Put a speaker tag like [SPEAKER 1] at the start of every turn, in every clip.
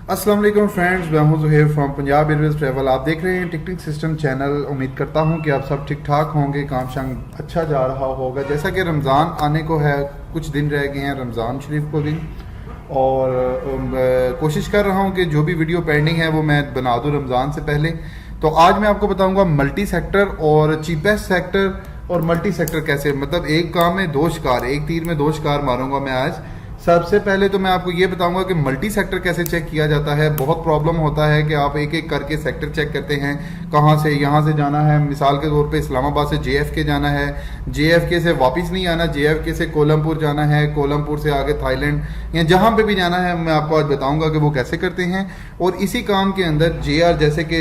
[SPEAKER 1] अस्सलाम वालेकुम फ्रेंड्स, मैं हूं Zuhair from Punjab Airways travel. आप देख रहे हैं टिकटिंग सिस्टम चैनल। उम्मीद करता हूं कि आप सब ठीक ठाक होंगे, काम शाम अच्छा जा रहा होगा। जैसा कि रमज़ान आने को है, कुछ दिन रह गए हैं रमज़ान शरीफ को भी, और कोशिश कर रहा हूं कि जो भी वीडियो पेंडिंग है वो मैं बना दूं रमज़ान से पहले। तो आज मैं आपको बताऊँगा मल्टी सेक्टर और चीपेस्ट सेक्टर और मल्टी सेक्टर कैसे, मतलब एक काम में दो शिकार, एक तीर में दो शिकार मारूंगा मैं आज। सबसे पहले तो मैं आपको ये बताऊंगा कि मल्टी सेक्टर कैसे चेक किया जाता है। बहुत प्रॉब्लम होता है कि आप एक एक करके सेक्टर चेक करते हैं, कहाँ से, यहाँ से जाना है, मिसाल के तौर पे इस्लामाबाद से JFK जाना है, JFK से वापस नहीं आना, JFK से कोलमपुर जाना है, कोलमपुर से आगे थाईलैंड या जहाँ पे भी जाना है, मैं आपको आज बताऊंगा कि वो कैसे करते हैं। और इसी काम के अंदर JR, जैसे कि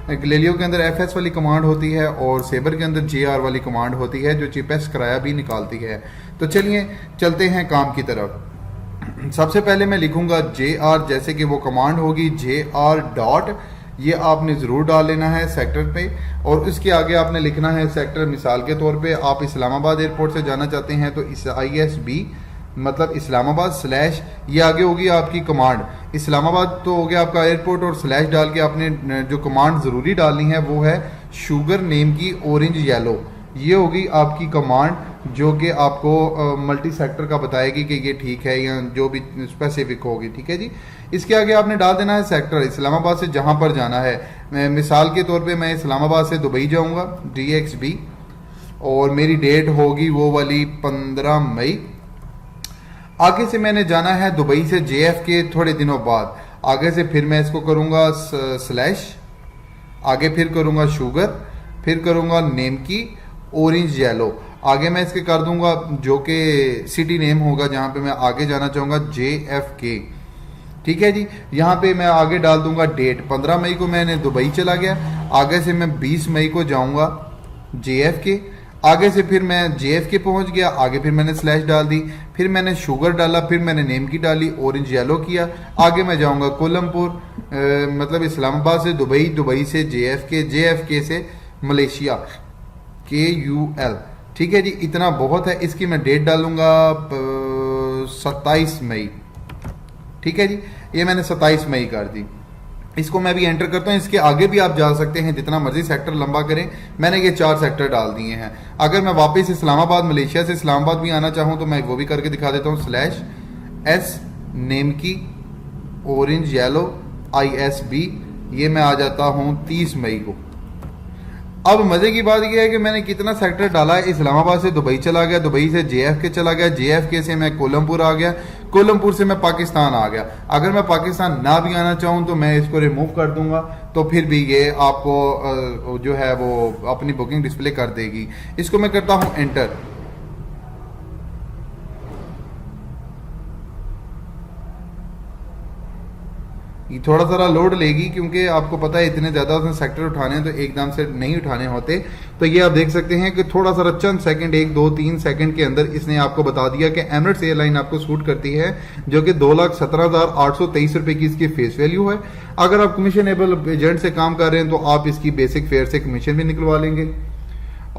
[SPEAKER 1] गैलीलियो के अंदर FS वाली कमांड होती है और सेबर के अंदर JR वाली कमांड होती है जो चीपेस्ट किराया भी निकालती है। तो चलिए चलते हैं काम की तरफ। सबसे पहले मैं लिखूंगा JR, जैसे कि वो कमांड होगी JR डॉट, ये आपने ज़रूर डाल लेना है सेक्टर पे, और उसके आगे आपने लिखना है सेक्टर। मिसाल के तौर पे आप इस्लामाबाद एयरपोर्ट से जाना चाहते हैं तो इस ISB मतलब इस्लामाबाद स्लैश, ये आगे होगी आपकी कमांड। इस्लामाबाद तो हो गया आपका एयरपोर्ट, और स्लैश डाल के आपने जो कमांड ज़रूरी डालनी है वो है शुगर नेम की ऑरेंज येलो। ये होगी आपकी कमांड जो कि आपको मल्टी सेक्टर का बताएगी कि ये ठीक है या जो भी स्पेसिफिक होगी, ठीक है जी। इसके आगे आपने डाल देना है सेक्टर इस्लामाबाद से जहाँ पर जाना है। मिसाल के तौर पे मैं इस्लामाबाद से दुबई जाऊँगा DXB, और मेरी डेट होगी वो वाली 15 मई। आगे से मैंने जाना है दुबई से JFK थोड़े दिनों बाद। आगे से फिर मैं इसको करूँगा स्लैश, आगे फिर करूँगा शुगर, फिर करूँगा नेम की ऑरेंज येलो। आगे मैं इसके कर दूंगा जो कि सिटी नेम होगा जहाँ पे मैं आगे जाना चाहूँगा JFK, ठीक है जी। यहाँ पे मैं आगे डाल दूंगा डेट, 15 मई को मैंने दुबई चला गया। आगे से मैं 20 मई को जाऊँगा JFK। आगे से फिर मैं JFK पहुँच गया, आगे फिर मैंने स्लैश डाल दी, फिर मैंने शुगर डाला, फिर मैंने नेम की डाली, ऑरेंज येलो किया। आगे मैं जाऊँगा कोलमपुर, मतलब इस्लामाबाद से दुबई, दुबई से JFK, JFK से मलेशिया KUL, ठीक है जी। इतना बहुत है। इसकी मैं डेट डालूंगा 27 मई, ठीक है जी। ये मैंने 27 मई कर दी। इसको मैं भी एंटर करता हूँ। इसके आगे भी आप जा सकते हैं, जितना मर्जी सेक्टर लंबा करें। मैंने ये 4 सेक्टर डाल दिए हैं। अगर मैं वापस इस्लामाबाद, मलेशिया से इस्लामाबाद भी आना चाहूँ तो मैं वो भी करके दिखा देता हूँ। स्लैश S नेम की ऑरेंज येलो ISB, ये मैं आ जाता हूँ 30 मई को। अब मजे की बात यह है कि मैंने कितना सेक्टर डाला है। इस्लामाबाद से दुबई चला गया, दुबई से JFK चला गया, JFK से मैं कोलमपुर आ गया, कोलमपुर से मैं पाकिस्तान आ गया। अगर मैं पाकिस्तान ना भी आना चाहूँ तो मैं इसको रिमूव कर दूंगा, तो फिर भी ये आपको जो है वो अपनी बुकिंग डिस्प्ले कर देगी। इसको मैं करता हूँ एंटर। थोड़ा सा लोड लेगी क्योंकि आपको पता है इतने ज़्यादा उसने सेक्टर उठाने हैं तो एकदम से नहीं उठाने होते। तो ये आप देख सकते हैं कि थोड़ा सा चंद सेकंड, 1 2 3 सेकंड के अंदर इसने आपको बता दिया कि एमिरेट्स एयरलाइन आपको सूट करती है, जो कि 2,17,823 रुपये की इसकी फेस वैल्यू है। अगर आप कमीशनेबल एजेंट से काम कर रहे हैं तो आप इसकी बेसिक फेयर से कमीशन भी निकलवा लेंगे।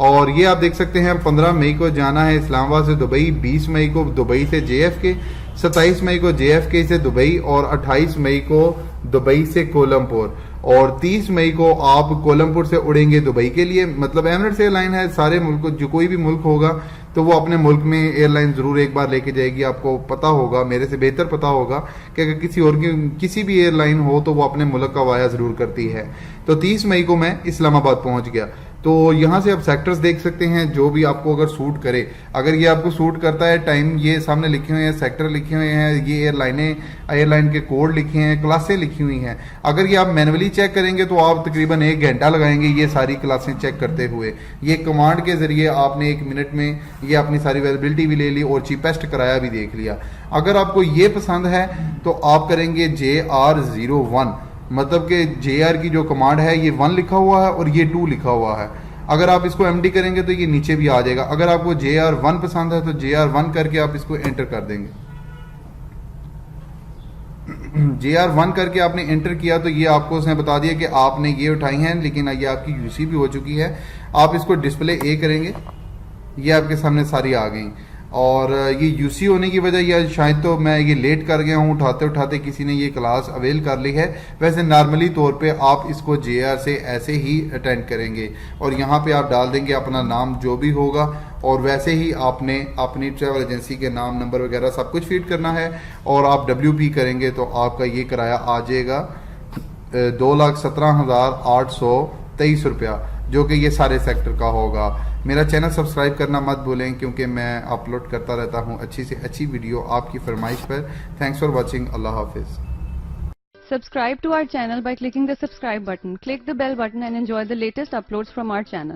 [SPEAKER 1] और ये आप देख सकते हैं 15 मई को जाना है इस्लामाबाद से दुबई, 20 मई को दुबई से JFK, 27 मई को JFK से दुबई, और 28 मई को दुबई से कोलमपुर, और 30 मई को आप कोलमपुर से उड़ेंगे दुबई के लिए। मतलब एमिरेट्स एयरलाइन है, सारे मुल्क, जो कोई भी मुल्क होगा तो वो अपने मुल्क में एयरलाइन ज़रूर एक बार लेके जाएगी। आपको पता होगा, मेरे से बेहतर पता होगा कि अगर किसी और की किसी भी एयरलाइन हो तो वो अपने मुल्क का वाया ज़रूर करती है। तो 30 मई को मैं इस्लामाबाद पहुँच गया। तो यहाँ से आप सेक्टर्स देख सकते हैं जो भी आपको अगर सूट करे। अगर ये आपको सूट करता है, टाइम ये सामने लिखे हुए हैं, सेक्टर लिखे हुए हैं, ये एयरलाइन के कोड लिखे हैं, क्लासें लिखी हुई हैं। अगर ये आप मैनुअली चेक करेंगे तो आप तकरीबन 1 घंटा लगाएंगे ये सारी क्लासें चेक करते हुए। ये कमांड के जरिए आपने 1 मिनट में ये अपनी सारी अवेलेबिलिटी भी ले ली और चीपेस्ट किराया भी देख लिया। अगर आपको ये पसंद है तो आप करेंगे JR01, मतलब कि JR की जो कमांड है ये 1 लिखा हुआ है और ये 2 लिखा हुआ है। अगर आप इसको MD करेंगे तो ये नीचे भी आ जाएगा। अगर आपको JR1 पसंद है तो JR1 करके आप इसको एंटर कर देंगे। JR1 करके आपने एंटर किया तो ये आपको उसने बता दिया कि आपने ये उठाई हैं, लेकिन ये आपकी UC भी हो चुकी है। आप इसको डिस्प्ले A करेंगे, ये आपके सामने सारी आ गई। और ये यूसी होने की वजह या शायद तो मैं ये लेट कर गया हूँ, उठाते उठाते किसी ने ये क्लास अवेल कर ली है। वैसे नॉर्मली तौर पे आप इसको जेआर से ऐसे ही अटेंड करेंगे और यहाँ पे आप डाल देंगे अपना नाम जो भी होगा, और वैसे ही आपने अपनी ट्रैवल एजेंसी के नाम नंबर वगैरह सब कुछ फीड करना है और आप WP करेंगे तो आपका ये किराया आ जाएगा 2,17,823 रुपया, जो कि ये सारे सेक्टर का होगा। मेरा चैनल सब्सक्राइब करना मत भूलें क्योंकि मैं अपलोड करता रहता हूँ अच्छी से अच्छी वीडियो आपकी फरमाइश पर। Thanks for watching. अल्लाह हाफिज़।
[SPEAKER 2] Subscribe to our channel by clicking the subscribe button. Click the bell button and enjoy the latest uploads from our channel.